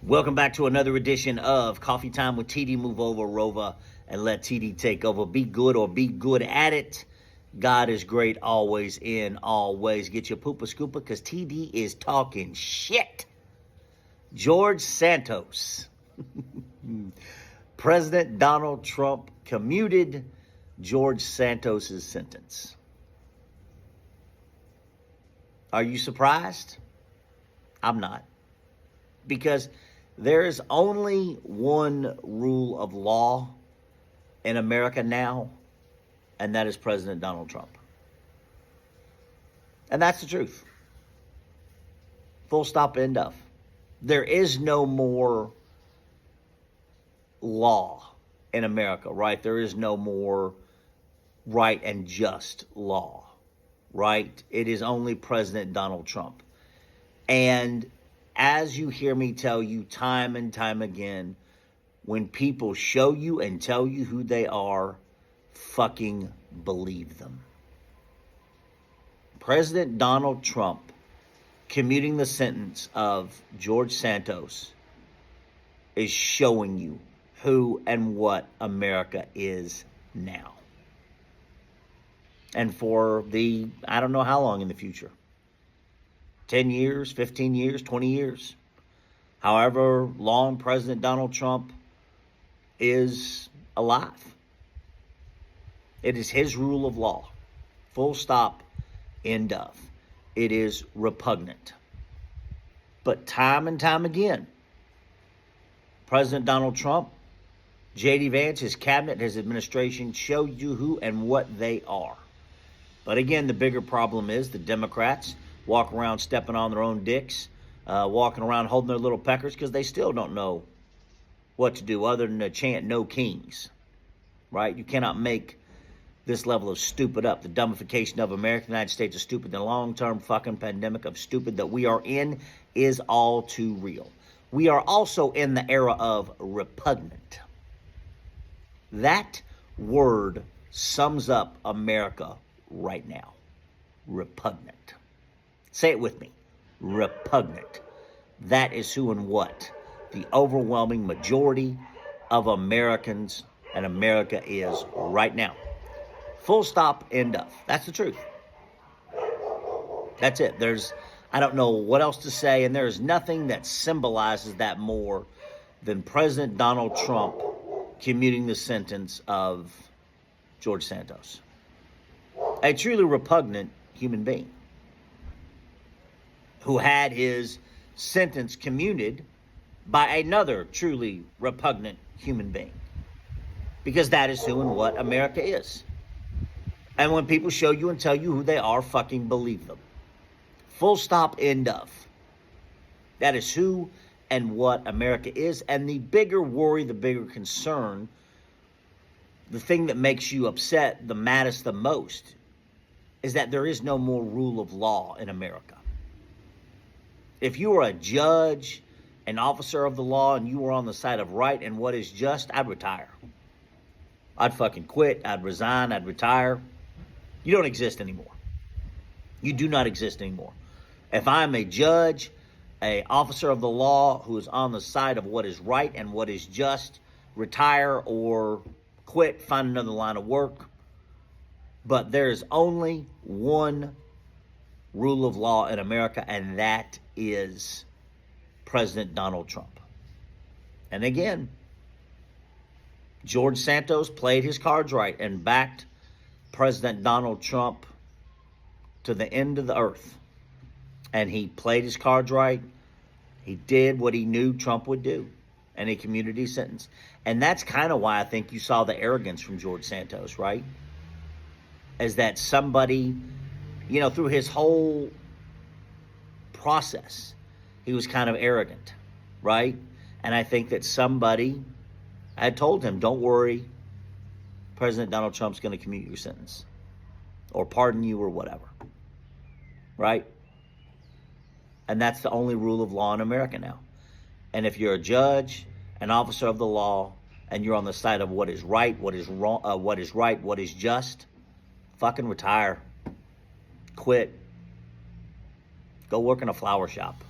Welcome back to another edition of Coffee Time with TD. Move over, Rova, and let TD take over. Be good or be good at it. God is great always in always. Get your poopa scooper because TD is talking shit. George Santos. President Donald Trump commuted George Santos' sentence. Are you surprised? I'm not. Because there is only one rule of law in America now, and that is President Donald Trump. And that's the truth. Full stop, end of. There is no more law in America, right? There is no more right and just law, right? It is only President Donald Trump. And as you hear me tell you time and time again, when people show you and tell you who they are, fucking believe them. President Donald Trump commuting the sentence of George Santos is showing you who and what America is now. And for I don't know how long in the future. 10 years, 15 years, 20 years. However long President Donald Trump is alive. It is his rule of law. Full stop, end of. It is repugnant. But time and time again, President Donald Trump, J.D. Vance, his cabinet, his administration show you who and what they are. But again, the bigger problem is the Democrats walk around stepping on their own dicks, walking around holding their little peckers because they still don't know what to do other than to chant no kings, right? You cannot make this level of stupid up. The dumbification of America, the United States is stupid. The long-term fucking pandemic of stupid that we are in is all too real. We are also in the era of repugnant. That word sums up America right now. Repugnant. Say it with me. Repugnant. That is who and what the overwhelming majority of Americans and America is right now. Full stop, end of. That's the truth. That's it. I don't know what else to say, and there is nothing that symbolizes that more than President Donald Trump commuting the sentence of George Santos. A truly repugnant human being who had his sentence commuted by another truly repugnant human being. Because that is who and what America is. And when people show you and tell you who they are, fucking believe them. Full stop, end of. That is who and what America is. And the bigger worry, the bigger concern, the thing that makes you upset the maddest the most, is that there is no more rule of law in America. If you were a judge, an officer of the law, and you were on the side of right and what is just, I'd retire. I'd fucking quit. I'd resign. I'd retire. You don't exist anymore. You do not exist anymore. If I'm a judge, an officer of the law who is on the side of what is right and what is just, retire or quit, find another line of work. But there is only one rule of law in America, and that is President Donald Trump. And again, George Santos played his cards right and backed President Donald Trump to the end of the earth. And he played his cards right. He did what he knew Trump would do, and he commuted his sentence. And that's kind of why I think you saw the arrogance from George Santos, right? As that somebody, through his whole process, he was kind of arrogant, right? And I think that somebody had told him, don't worry, President Donald Trump's going to commute your sentence or pardon you or whatever, right? And that's the only rule of law in America now. And if you're a judge, an officer of the law, and you're on the side of what is right, what is wrong, what is right, what is just, fucking retire. Quit. Go work in a flower shop.